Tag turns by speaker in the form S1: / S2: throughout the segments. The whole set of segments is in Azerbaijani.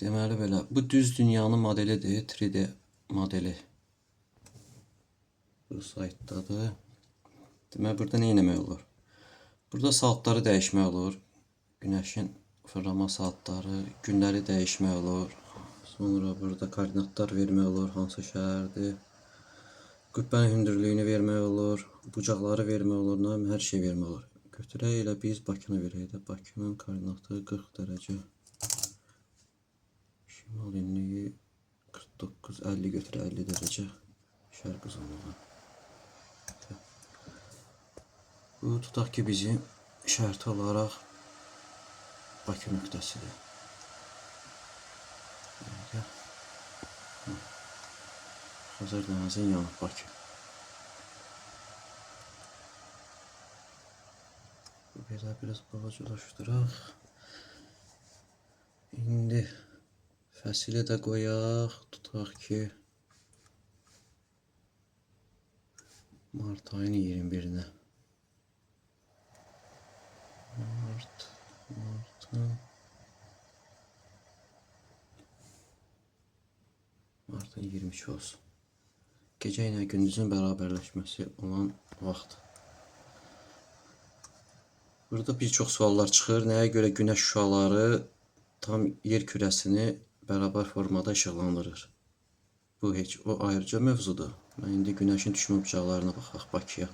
S1: Deməli belə, bu düz dünyanın modelidir, 3D modeli. Bu saytdadır. Deməli, burada nə etmək olur? Burada saatları dəyişmək olur. Günəşin fırlama saatları, günləri dəyişmək olur. Sonra burada koordinatlar vermək olur, hansı şəhərdir. Qübbənin hündürlüyünü vermək olur, bucaqları vermək olur, hər şey vermək olur. Götürək elə biz Bakını verək də. Bakının koordinatı 40 dərəcə. Şimal enliyi 49, 50 götür, 50 dərəcə. Şərq uzunluğu. Bu tutaq ki bizim şərti olaraq Bakı nöqtəsidir. Xəzər dənizin yanı Bakı. Belə biraz balacalaşdıraq. İndi fəsili də qoyaq. Tutaq ki Mart ayının 21-nə. Martın 22 olsun. Gecə ilə gündüzün bərabərləşməsi olan vaxt. Burada bir çox suallar çıxır. Nəyə görə günəş şüaları tam yer kürəsini bərabər formada işıqlandırır? Bu heç o ayrıca mövzudur. Mən indi günəşin düşmə bucaqlarına baxaq Bakıya.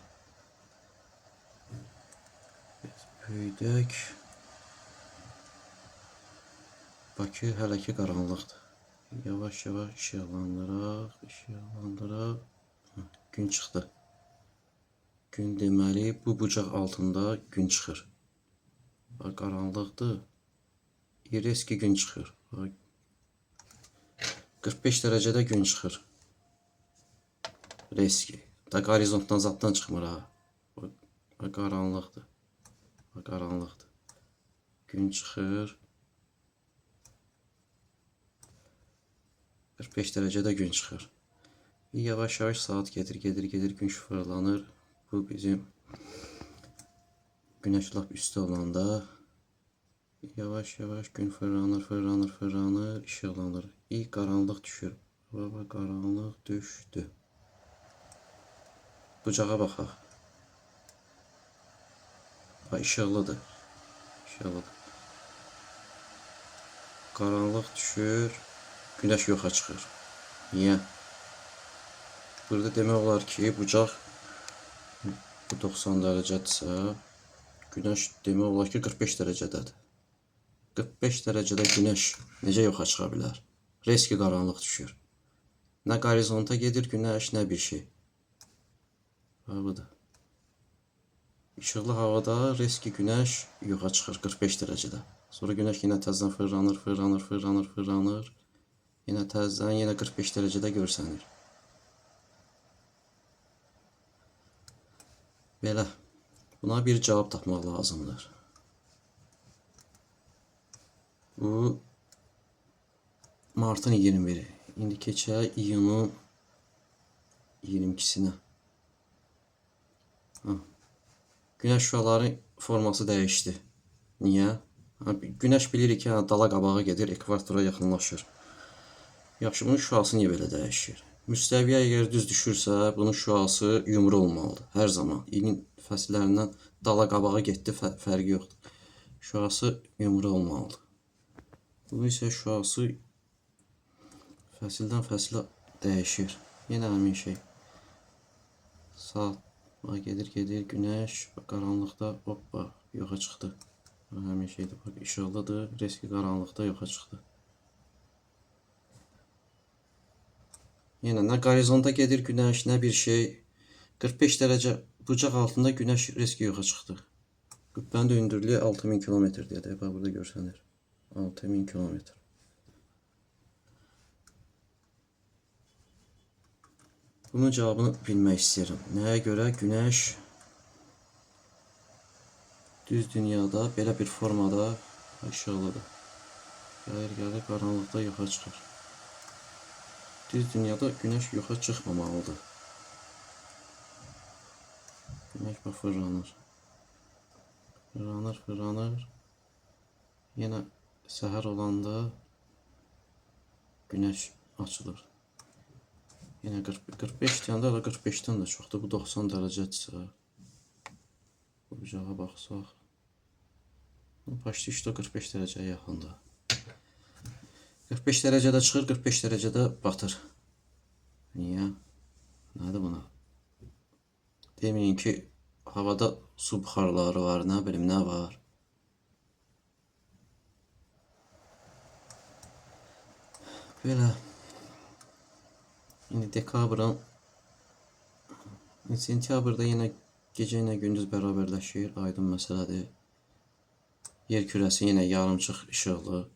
S1: Böyüdək. Bakı hələ ki qaranlıqdır. Yavaş-yavaş işıqlandıraq. Gün çıxdı. Gün deməli bu bucaq altında gün çıxır. Bax, qaranlıqdır. Reski gün çıxır. 45 dərəcədə gün çıxır. Reski. Da horizontdan zaddan çıxmır ha. Bax, qaranlıqdır. Bax, qaranlıqdır. Gün çıxır. 45 dərəcədə gün çıxır. Yavaş-yavaş saat gedir, gün şüfrəlanır. Bu bizim günəş lap üstü olanda yavaş-yavaş gün fırlanır, işıqlanır. İlk qaranlıq düşür. Baba, qaranlıq düşdü. Bucağa baxaq. Bax, işıqlıdır. Qaranlıq düşür, günəş yoxa çıxır. Niyə? Burada demək olar ki, bucaq bu 90 dərəcədirsə, günəş demək olar ki 45 dərəcədədir. 45 dərəcədə günəş necə yoxa çıxa bilər? Reski qaranlıq düşür. Nə horizonta gedir günəş, nə bir şey. Budur. İşıqlı havada reski günəş yoxa çıxır 45 dərəcədə. Sonra günəş yenə təzədən fırlanır. Yenə təzədən, yenə 45 dərəcədə görsənir. Belə. Buna bir cavab tapmaq lazımdır. Bu Martın 21-i. İndi keçək iyunun 22-sinə. Günəş şüaları forması dəyişdi. Niyə? Günəş bilirik ki, dala qabağa gedir, ekvatora yaxınlaşır. Yaxşı, bunun şüası niyə belə dəyişir? Müstəviyə əgər düz düşürsə, bunun şüası yumru olmalıdır. Hər zaman. İlin fəsillərindən dala qabağa getdi, fərqi yoxdur. Şüası yumru olmalıdır. Bu isə şüası fəsildən fəsilə dəyişir. Yenə həmin şey. Saat gedir, günəş qaranlıqda hoppa yoxa çıxdı. Həmin şeydir. Bax, işıqlıdır, reski qaranlıqda yoxa çıxdı. Yenə nə horizonta gedir günəş, nə bir şey. 45 dərəcə bucaq altında günəş reski yoxa çıxdı. Qübbənin hündürlüyü 6000 kilometr deyə. Bax, burada görsənir. 6000 kilometr. Bunun cavabını bilmək istəyirəm. Nəyə görə günəş düz dünyada belə bir formada işıqlıdır. Gəlir, qaranlıqda yoxa çıxır. Düz dünyada günəş yoxa çıxmamalıdır. Günəş bax, fırlanır. Fırlanır. Yenə səhər olanda Güneş açılır. Yine 45 deyəndə da 45'ten də çoxdur. Bu 90 dərəcədirsə. Bu bucağa baxsaq. Başlı işte 45 dereceye yaxındır. 45 derecede çıxır, 45 derecede batır. Niyə? Nədir buna? Deməyin ki, havada su buxarları var, nə bilim, nə var. Belə. İndi dekabrın sentyabrda yenə gecə ilə gündüz bərabərləşir, aydın məsələdir. Yer kürəsi yenə yarımçıq işıqlı.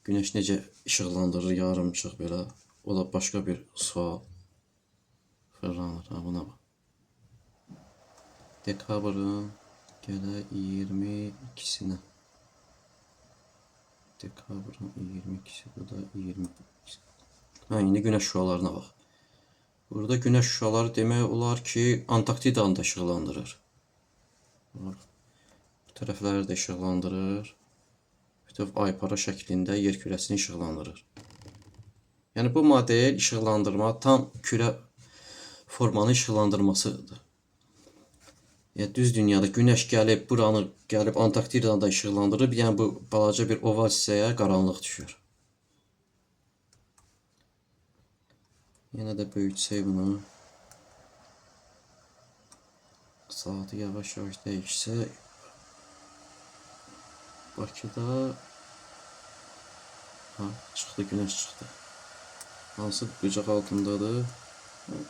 S1: Güneş necə işıqlandırır yarımçıq belə. O da başqa bir sual. Fırlanır, ha buna bax. Dekabrın gələ 22-sinə. Dekabrın 22-si, bu da 22-si. Ha, indi günəş şüalarına bax. Burada günəş şüaları demək olar ki, Antarktidanı da işıqlandırır. Bu tərəfləri də işıqlandırır. Bütöv aypara şəklində yer kürəsini işıqlandırır. Yəni bu model işıqlandırma tam kürə formanı işıqlandırmasıdır. Yəni düz dünyada günəş gəlib buranı gəlib Antarktidanı da işıqlandırır. Yəni bu balaca bir oval hissəyə qaranlıq düşür. Yenə də böyütsək bunu. Saatı yavaş-yavaş dəyişsə Bakıda çıxdı, günəş çıxdı. Hansı bucaq altındadır?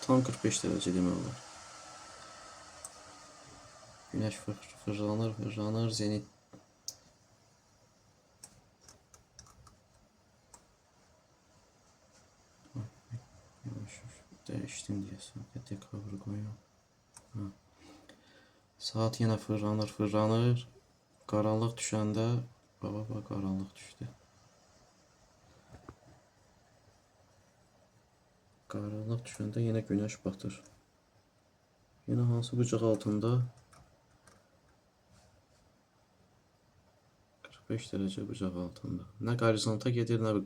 S1: Tam 45 derece demək olar. Güneş fırlanır, zenit. Değiştim diyorsun. Dekabr koyuyorum. Saat yine fırlanır. Qaranlıq düşəndə baba qaranlıq düşdü. Qaranlıq düşəndə yenə günəş batır. Yenə hansı bucaq altında? 45 derece bucaq altında. Nə qorizonta gedir, nə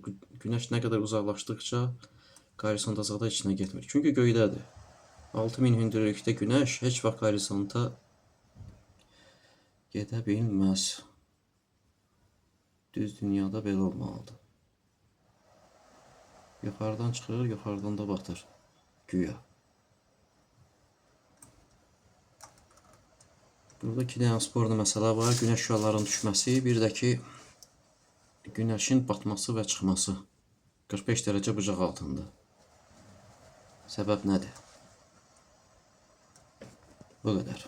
S1: günəş nə qədər uzaqlaşdıqca qorizonta içinə getmir. Çünki göydədir. 6000 hündürlükdə günəş heç vaxt qorizonta gedə bilməz. Düz dünyada belə olmalıdır. Yuxarıdan çıxır, yuxarıdan da batır. Güya. Burada iki dənə sporlu məsələ var. Günəş şüalarının düşməsi, bir də ki günəşin batması və çıxması. 45 derece bucaq altında. Səbəb nədir? Bu qədər.